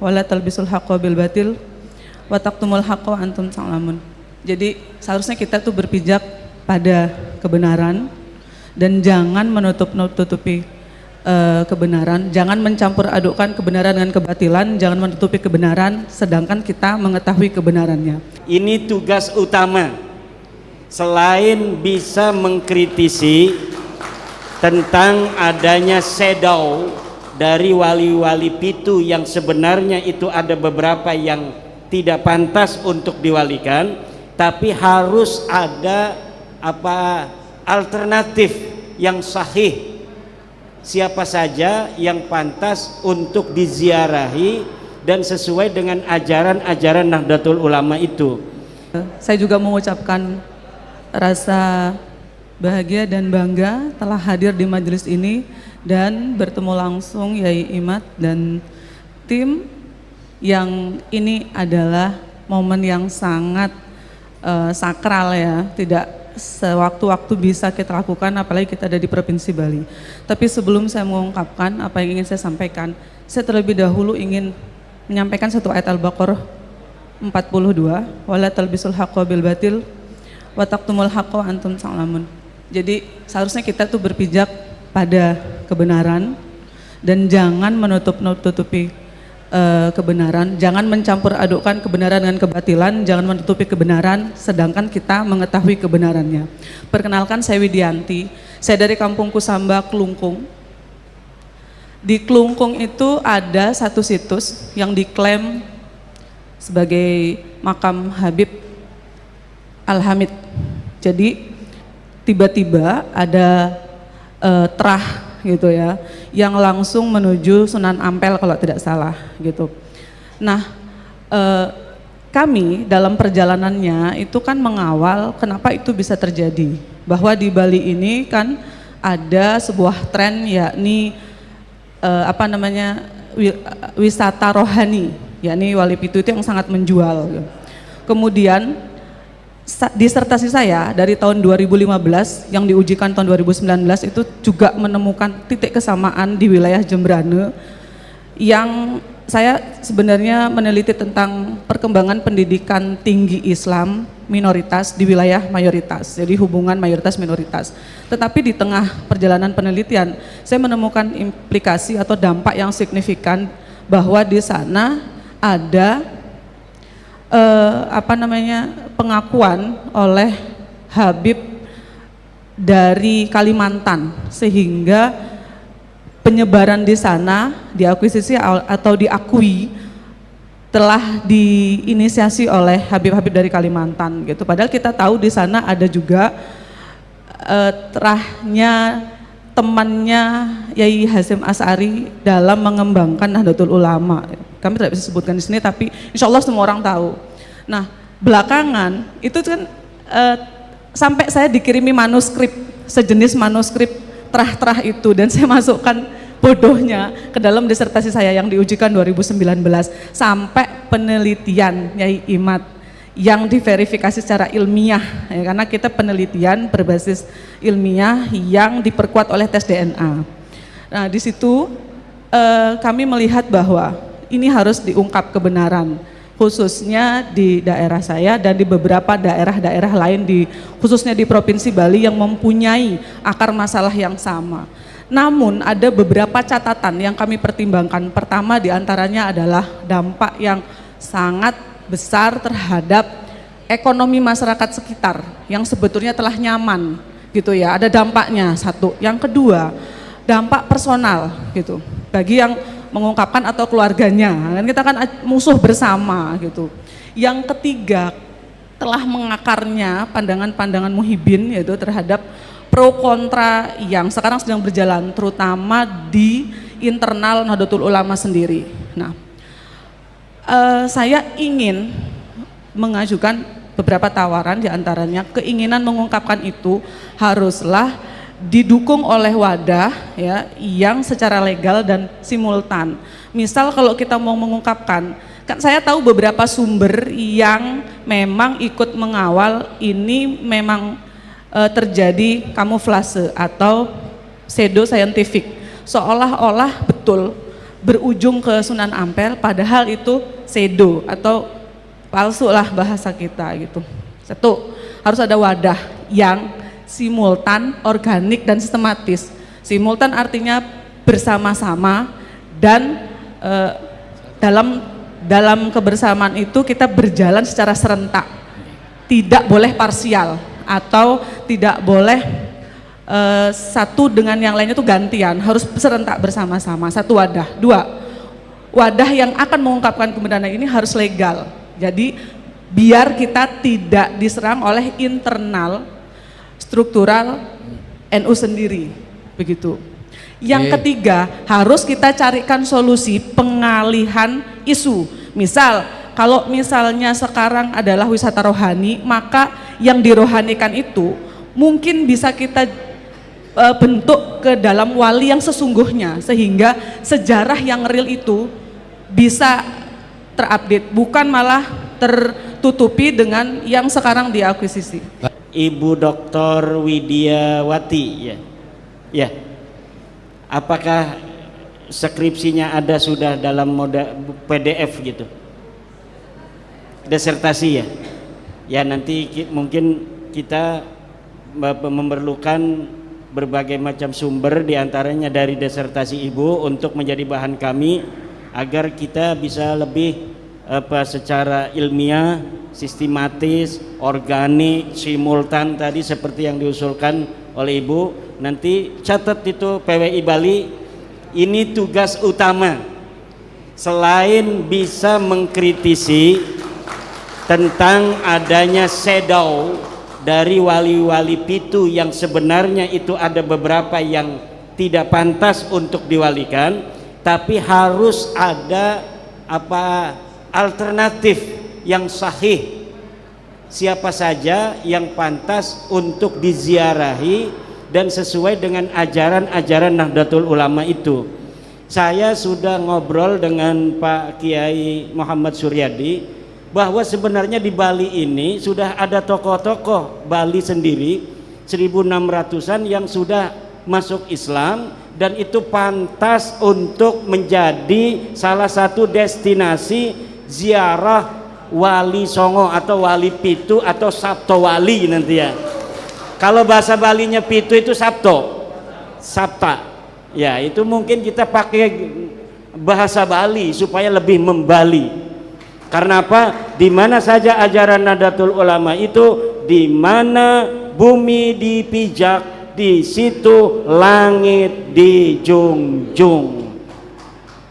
wala talbisul haqqo bil batil wa taqtumul haqqo wa antum ta'lamun. Jadi seharusnya kita tuh berpijak pada kebenaran dan jangan menutup-nutupi kebenaran, jangan mencampur adukkan kebenaran dengan kebatilan, jangan menutupi kebenaran sedangkan kita mengetahui kebenarannya. Ini tugas utama. Selain bisa mengkritisi tentang adanya shadow dari wali-wali pitu yang sebenarnya itu ada beberapa yang tidak pantas untuk diwalikan, tapi harus ada alternatif yang sahih. Siapa saja yang pantas untuk diziarahi dan sesuai dengan ajaran-ajaran Nahdlatul Ulama itu. Saya juga mengucapkan rasa bahagia dan bangga telah hadir di majelis ini dan bertemu langsung Yai Imad dan tim, yang ini adalah momen yang sangat sakral ya, tidak sewaktu-waktu bisa kita lakukan, apalagi kita ada di Provinsi Bali. Tapi sebelum saya mengungkapkan apa yang ingin saya sampaikan, saya terlebih dahulu ingin menyampaikan satu ayat Al-Baqarah 42, wala talbisul haqqo bil batil wa taqtumul haqqo wa antum ta'lamun. Jadi seharusnya kita tuh berpijak pada kebenaran dan jangan menutup-nutupi kebenaran, jangan mencampur adukkan kebenaran dengan kebatilan, jangan menutupi kebenaran sedangkan kita mengetahui kebenarannya. Perkenalkan, saya Widianti, saya dari Kampung Kusamba, Klungkung. Di Klungkung itu ada satu situs yang diklaim sebagai makam Habib Al-Hamid. Jadi tiba-tiba ada terah gitu ya, yang langsung menuju Sunan Ampel kalau tidak salah gitu. Nah, kami dalam perjalanannya itu kan mengawal kenapa itu bisa terjadi, bahwa di Bali ini kan ada sebuah tren, yakni wisata rohani, yakni Wali Pitu itu yang sangat menjual gitu. Kemudian disertasi saya dari tahun 2015 yang diujikan tahun 2019 itu juga menemukan titik kesamaan di wilayah Jembrane, yang saya sebenarnya meneliti tentang perkembangan pendidikan tinggi Islam minoritas di wilayah mayoritas, jadi hubungan mayoritas minoritas. Tetapi di tengah perjalanan penelitian saya menemukan implikasi atau dampak yang signifikan bahwa di sana ada pengakuan oleh Habib dari Kalimantan, sehingga penyebaran di sana diakuisisi atau diakui telah diinisiasi oleh Habib-Habib dari Kalimantan gitu. Padahal kita tahu di sana ada juga terahnya temannya Yai Hasyim Asy'ari dalam mengembangkan Nahdlatul Ulama. Kami tidak bisa sebutkan di sini, tapi insya Allah semua orang tahu. Nah, belakangan itu kan sampai saya dikirimi manuskrip, sejenis manuskrip terah-terah itu, dan saya masukkan bodohnya ke dalam disertasi saya yang diujikan 2019 sampai penelitian Yai Imad yang diverifikasi secara ilmiah ya, karena kita penelitian berbasis ilmiah yang diperkuat oleh tes DNA. Nah, di situ kami melihat bahwa ini harus diungkap kebenaran, khususnya di daerah saya dan di beberapa daerah-daerah lain, khususnya di Provinsi Bali yang mempunyai akar masalah yang sama. Namun ada beberapa catatan yang kami pertimbangkan. Pertama diantaranya adalah dampak yang sangat besar terhadap ekonomi masyarakat sekitar yang sebetulnya telah nyaman gitu ya, ada dampaknya satu. Yang kedua, dampak personal gitu bagi yang mengungkapkan atau keluarganya, kan kita kan musuh bersama gitu. Yang ketiga, telah mengakarnya pandangan-pandangan muhibin yaitu terhadap pro kontra yang sekarang sedang berjalan, terutama di internal Nahdlatul Ulama sendiri. Nah, saya ingin mengajukan beberapa tawaran, diantaranya keinginan mengungkapkan itu haruslah didukung oleh wadah ya yang secara legal dan simultan. Misal kalau kita mau mengungkapkan, kan saya tahu beberapa sumber yang memang ikut mengawal ini memang terjadi kamuflase atau pseudo scientific, seolah-olah betul berujung ke Sunan Ampel, padahal itu pseudo atau palsu lah bahasa kita gitu. Satu, harus ada wadah yang simultan, organik dan sistematis. Simultan artinya bersama-sama dan dalam kebersamaan itu kita berjalan secara serentak, tidak boleh parsial atau tidak boleh satu dengan yang lainnya itu gantian, harus serentak bersama-sama, satu wadah. Dua, wadah yang akan mengungkapkan kebenaran ini harus legal, jadi biar kita tidak diserang oleh internal struktural NU sendiri, begitu. Yang ketiga, harus kita carikan solusi pengalihan isu. Misal, kalau misalnya sekarang adalah wisata rohani, maka yang dirohanikan itu mungkin bisa kita bentuk ke dalam wali yang sesungguhnya, sehingga sejarah yang real itu bisa terupdate, bukan malah tertutupi dengan yang sekarang diakuisisi. Ibu Dr. Widiawati, ya, ya. Apakah skripsinya ada sudah dalam mode PDF gitu? Disertasi ya? Ya nanti mungkin kita memerlukan berbagai macam sumber, diantaranya dari disertasi ibu untuk menjadi bahan kami agar kita bisa lebih secara ilmiah, sistematis, organik, simultan tadi seperti yang diusulkan oleh ibu. Nanti catat itu PWI Bali, ini tugas utama selain bisa mengkritisi tentang adanya shadow dari wali-wali pitu yang sebenarnya itu ada beberapa yang tidak pantas untuk diwalikan, tapi harus ada alternatif yang sahih, siapa saja yang pantas untuk diziarahi dan sesuai dengan ajaran-ajaran Nahdlatul Ulama itu. Saya sudah ngobrol dengan Pak Kiai Muhammad Suryadi bahwa sebenarnya di Bali ini sudah ada tokoh-tokoh Bali sendiri 1600-an yang sudah masuk Islam dan itu pantas untuk menjadi salah satu destinasi ziarah wali songo atau wali pitu atau sabto wali nanti ya. Kalau bahasa Balinya pitu itu sabto, sabta. Ya, itu mungkin kita pakai bahasa Bali supaya lebih membali. Karena apa? Di mana saja ajaran Nahdlatul Ulama itu, di mana bumi dipijak, di situ langit dijunjung.